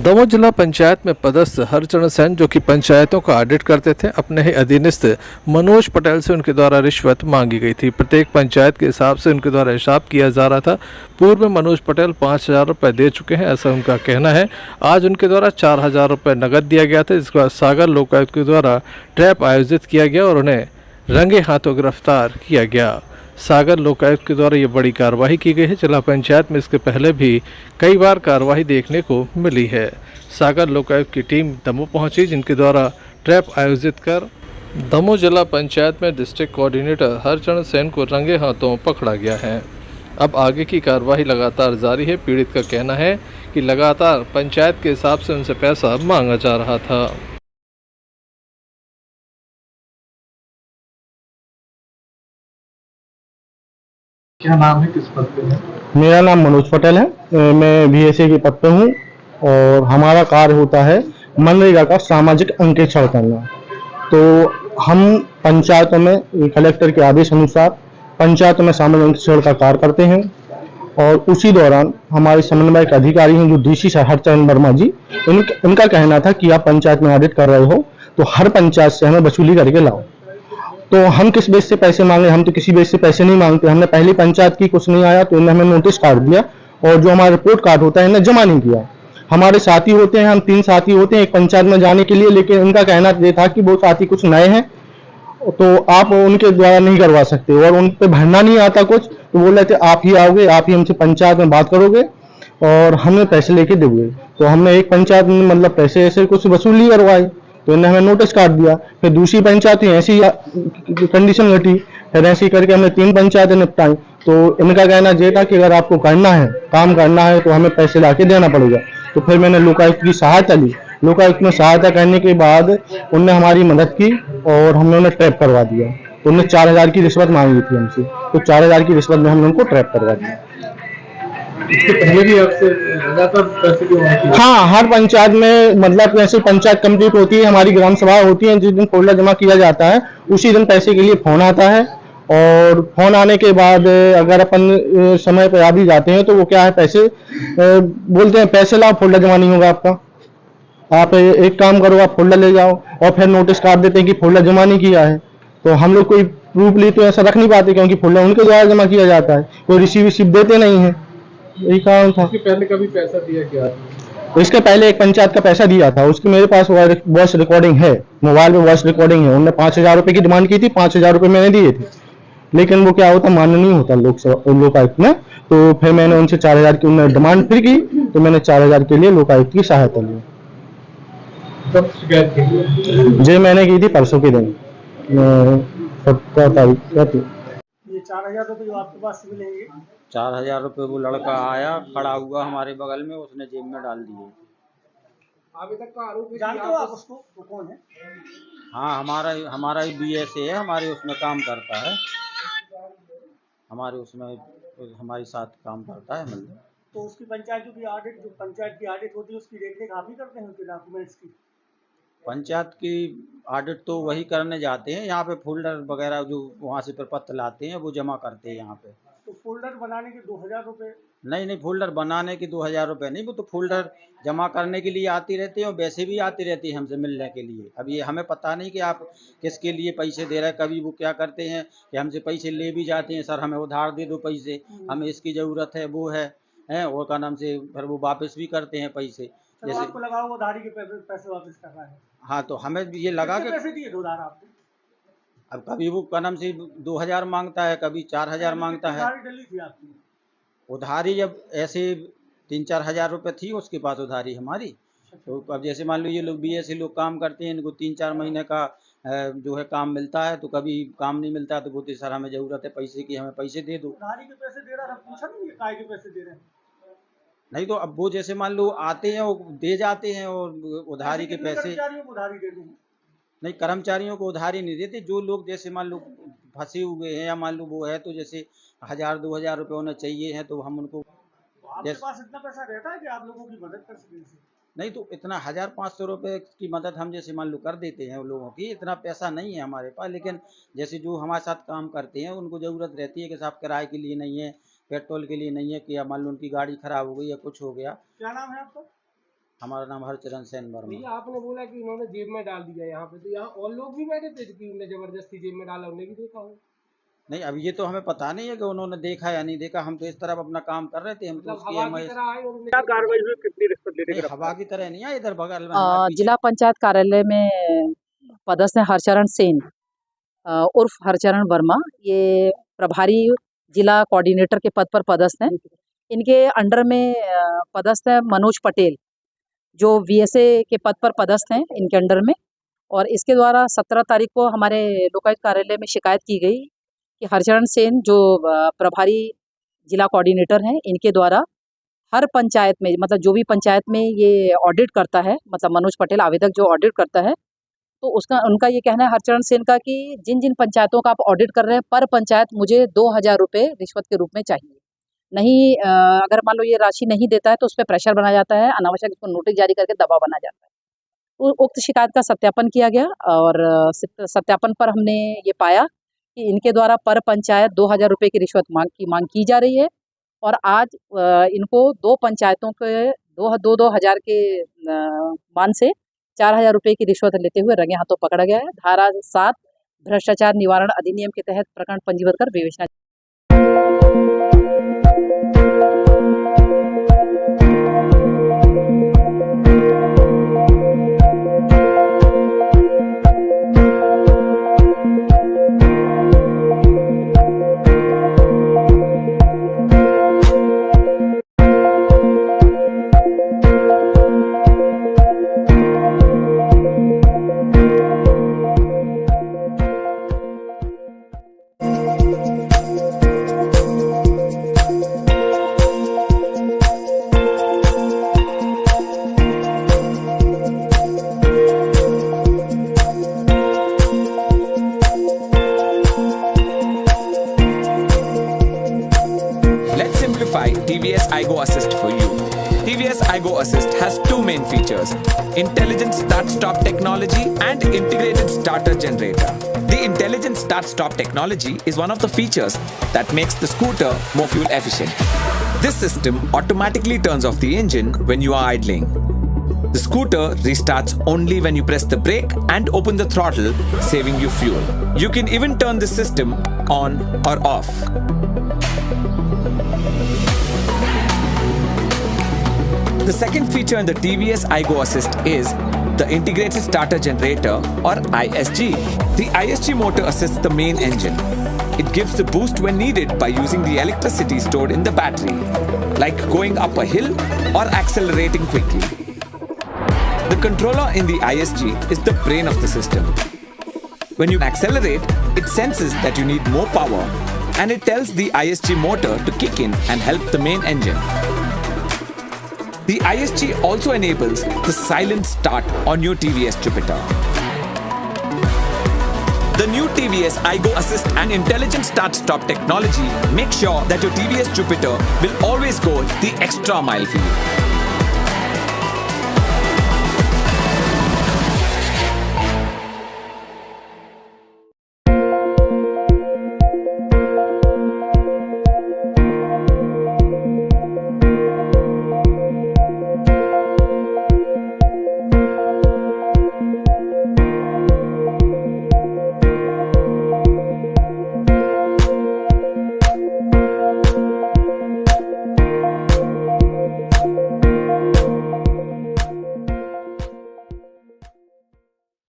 दमोह जिला पंचायत में पदस्थ हरचरण सेन जो कि पंचायतों का ऑडिट करते थे, अपने ही अधीनस्थ मनोज पटेल से उनके द्वारा रिश्वत मांगी गई थी। प्रत्येक पंचायत के हिसाब से उनके द्वारा हिसाब किया जा रहा था। पूर्व में मनोज पटेल 5,000 रुपये दे चुके हैं, ऐसा उनका कहना है। आज उनके द्वारा 4,000 रुपये नकद दिया गया था, जिसके बाद सागर लोकायुक्त के द्वारा ट्रैप आयोजित किया गया और उन्हें रंगे हाथों गिरफ्तार किया गया। सागर लोकायुक्त के द्वारा ये बड़ी कार्रवाई की गई है। जिला पंचायत में इसके पहले भी कई बार कार्रवाई देखने को मिली है। सागर लोकायुक्त की टीम दमोह पहुंची, जिनके द्वारा ट्रैप आयोजित कर दमोह जिला पंचायत में डिस्ट्रिक्ट कोऑर्डिनेटर हरचरण सेन को रंगे हाथों पकड़ा गया है। अब आगे की कार्रवाई लगातार जारी है। पीड़ित का कहना है कि लगातार पंचायत के हिसाब से उनसे पैसा मांगा जा रहा था। क्या नाम है, किस पद पे है? मेरा नाम मनोज पटेल है। मैं बीएसए के पद पे हूँ और हमारा कार्य होता है मनरेगा का सामाजिक अंकेक्षण करना। तो हम पंचायतों में कलेक्टर के आदेश अनुसार पंचायतों में सामाजिक अंकेक्षण का कार्य करते हैं और उसी दौरान हमारे समन्वयक अधिकारी हैं जो डीसी हरचरण वर्मा जी, इनका कहना था कि आप पंचायत में ऑडिट कर रहे हो तो हर पंचायत से हमें वसूली करके लाओ। तो हम किस बेस से पैसे मांगे? हम तो किसी बेस से पैसे नहीं मांगते। हमने पहली पंचायत की, कुछ नहीं आया तो इन्होंने हमें नोटिस काट दिया और जो हमारा रिपोर्ट कार्ड होता है इन्हें जमा नहीं किया। हमारे साथी होते हैं, हम 3 साथी होते हैं एक पंचायत में जाने के लिए, लेकिन इनका कहना ये था कि वो साथी कुछ नए हैं तो आप उनके द्वारा नहीं करवा सकते और उन पे भरना नहीं आता कुछ, तो बोल रहे थे आप ही आओगे, आप ही हमसे पंचायत में बात करोगे और हमें पैसे लेके दोगे। तो हमने एक पंचायत में मतलब पैसे ऐसे कुछ वसूली करवाई तो इन्हें हमें नोटिस काट दिया। फिर दूसरी पंचायत ऐसी कंडीशन घटी, फिर ऐसी करके हमने 3 पंचायतें निपटाई। तो इनका कहना ये था कि अगर आपको करना है, काम करना है तो हमें पैसे ला के देना पड़ेगा। तो फिर मैंने लोकायुक्त की सहायता ली। लोकायुक्त में सहायता करने के बाद उनने हमारी मदद की और हमने उन्हें ट्रैप करवा दिया। तो उन्होंने 4,000 की रिश्वत मांगी थी हमसे, तो 4,000 की रिश्वत में हमने उनको ट्रैप करवा दिया। इसके पहले भी आपसे लगातार पैसे की मांग की? हाँ, हर पंचायत में मतलब जैसे पंचायत कंप्लीट होती है, हमारी ग्राम सभा होती है, जिस दिन फोल्डर जमा किया जाता है उसी दिन पैसे के लिए फोन आता है और फोन आने के बाद अगर अपन समय पर आ भी जाते हैं तो वो क्या है, पैसे बोलते हैं पैसे लाओ, फोल्डर जमा नहीं होगा आपका, आप एक काम करो आप फोल्डर ले जाओ, और फिर नोटिस काट देते हैं कि फोल्डर जमा नहीं किया है। तो हम लोग कोई प्रूफ ली तो ऐसा रख नहीं पाते क्योंकि फोल्डर उनके द्वारा जमा किया जाता है, कोई रिसीव देते नहीं है, यही कारण था। इसके पहले कभी पैसा दिया क्या? इसके पहले एक पंचायत का पैसा दिया था, उसकी मेरे पास वॉइस रिकॉर्डिंग है, मोबाइल में वॉइस रिकॉर्डिंग है। उन्होंने 5,000 रुपये की डिमांड की थी, 5,000 रुपये मैंने दिए थे, लेकिन वो क्या होता मान्य नहीं होता लोकायुक्त में। तो फिर मैंने उनसे 4,000 की उन्होंने डिमांड फिर की तो मैंने 4,000 के लिए लोकायुक्त की सहायता ली। कब शिकायत की? जे मैंने की थी परसों के दिन 17 तारीख। ये 4,000 रुपये जो आपके पास से मिलेंगे? 4,000 रुपये वो लड़का आया, खड़ा हुआ हमारे बगल में, उसने जेब में डाल दिए। अभी तक का आरोप जानते हो आप उसको? वो कौन है? हाँ, हमारा ही बीएसए है, हमारे उसमें काम करता है, हमारे उसमें हमारे साथ काम करता है। मतलब तो उसकी पंचायत की ऑडिट, जो पंचायत की ऑडिट होती है उसकी देखरेख आप ही करते हैं, उसके डॉक्यूमेंट्स की? पंचायत की ऑडिट तो वही करने जाते हैं, यहाँ पे फोल्डर वगैरह जो वहाँ से प्रपत्र लाते हैं वो जमा करते हैं यहाँ पे। तो फोल्डर बनाने के 2,000 रुपये? नहीं, फोल्डर बनाने के 2,000 रुपये नहीं, वो तो फोल्डर जमा करने के लिए आती रहती है और वैसे भी आती रहती है हमसे मिलने के लिए। अब ये हमें पता नहीं कि आप किसके लिए पैसे दे रहे हैं। कभी वो क्या करते हैं कि हमसे पैसे ले भी जाते हैं, सर हमें उधार दे दो पैसे, हमें इसकी ज़रूरत है, वो है और का नाम से फिर वो वापस भी करते हैं पैसे। जैसे आपको लगा वो उधारी के पैसे वापस कर रहा है? हाँ, तो हमें ये लगा कि पैसे दिए उधार आपको? अब कभी वो का नाम से 2,000 मांगता है, कभी 4,000 मांगता है। डली थी आपकी उधारी जब ऐसे 3-4 हज़ार रुपये थी उसके पास उधारी हमारी। तो अब जैसे मान लो ये लोग बीएसए लोग काम करते हैं, इनको 3-4 महीने का जो है काम मिलता है, तो कभी काम नहीं मिलता तो बोलते सर हमें ज़रूरत है पैसे की, हमें पैसे दे दो। उधारी के पैसे दे रहा है, पूछा नहीं काय के पैसे दे रहे हैं? नहीं, तो अब वो जैसे मान लो आते हैं और दे जाते हैं और उधारी के पैसे। कर्मचारियों को उधारी दे दें? नहीं, कर्मचारियों को उधारी नहीं देते। जो लोग जैसे मान लो फंसे हुए हैं या मान लो वो है तो जैसे 1,000-2,000 रुपये उन्हें चाहिए हैं तो हम उनको। आपके पास इतना पैसा रहता है कि आप लोगों की मदद कर सकें? नहीं, तो इतना 1,500 रुपये की मदद हम जैसे मान लो कर देते हैं उन लोगों की, इतना पैसा नहीं है हमारे पास। लेकिन जैसे जो हमारे साथ काम करते हैं उनको ज़रूरत रहती है कि साहब किराए के लिए नहीं है, पेट्रोल के लिए नहीं है, कि मान लो उनकी गाड़ी खराब हो गई या कुछ हो गया। क्या नाम है आपका? हमारा नाम हरचरण सेन वर्मा। भैया आपने बोला कि इन्होंने जेब में डाल दिया यहाँ पे, तो यहाँ और लोग भी बैठे थे कि उन्हें जबरदस्ती जेब में डाला, उन्हें भी देखा हो? नहीं, अब ये तो हमें पता नहीं है कि उन्होंने देखा या नहीं देखा। हम तो इस तरफ अपना काम कर रहे थे। हम तो मतलब उसकी हवा हमें की तरह आए और उन्हें क्या कार्रवाई हुई, कितनी रिश्वत लेने नहीं, हवा की तरह नहीं है। इधर बगल में हमारे पीछे जिला पंचायत कार्यालय में पदस्थ हैं हरचरण सेन उर्फ हरचरण वर्मा। ये प्रभारी जिला कोऑर्डिनेटर के पद पर पदस्थ हैं। इनके अंडर में पदस्थ है मनोज पटेल, जो वीएसए के पद पर पदस्थ हैं इनके अंडर में। और इसके द्वारा 17 तारीख को हमारे लोकायुक्त कार्यालय में शिकायत की गई कि हरचरण सेन जो प्रभारी जिला कोऑर्डिनेटर हैं, इनके द्वारा हर पंचायत में, मतलब जो भी पंचायत में ये ऑडिट करता है, मतलब मनोज पटेल आवेदक जो ऑडिट करता है, तो उनका ये कहना है हरचरण सेन का कि जिन जिन पंचायतों का आप ऑडिट कर रहे हैं, पर पंचायत मुझे 2000 रुपये रिश्वत के रूप में चाहिए। नहीं अगर मान लो ये राशि नहीं देता है तो उस पर प्रेशर बनाया जाता है, अनावश्यक उसको नोटिस जारी करके दबाव बनाया जाता है। उक्त शिकायत का सत्यापन किया गया और सत्यापन पर हमने ये पाया कि इनके द्वारा पर पंचायत 2000 रुपये की रिश्वत मांग की जा रही है। और आज इनको 2 पंचायतों के 2,000 के मान से 4000 रुपये की रिश्वत लेते हुए रंगे हाथों पकड़ा गया है। धारा 7 भ्रष्टाचार निवारण अधिनियम के तहत प्रकरण पंजीबद्ध कर विवेचना। TVS iGo Assist for you. TVS iGo Assist has two main features: intelligent start-stop technology and integrated starter generator. The intelligent start-stop technology is one of the features that makes the scooter more fuel efficient. This system automatically turns off the engine when you are idling. The scooter restarts only when you press the brake and open the throttle, saving you fuel. You can even turn the system on or off. The second feature in the TVS iGo Assist is the Integrated Starter Generator or ISG. The ISG motor assists the main engine. It gives the boost when needed by using the electricity stored in the battery, like going up a hill or accelerating quickly. The controller in the ISG is the brain of the system. When you accelerate, it senses that you need more power and it tells the ISG motor to kick in and help the main engine. The ISG also enables the silent start on your TVS Jupiter. The new TVS iGo Assist and Intelligent Start-Stop technology make sure that your TVS Jupiter will always go the extra mile for you.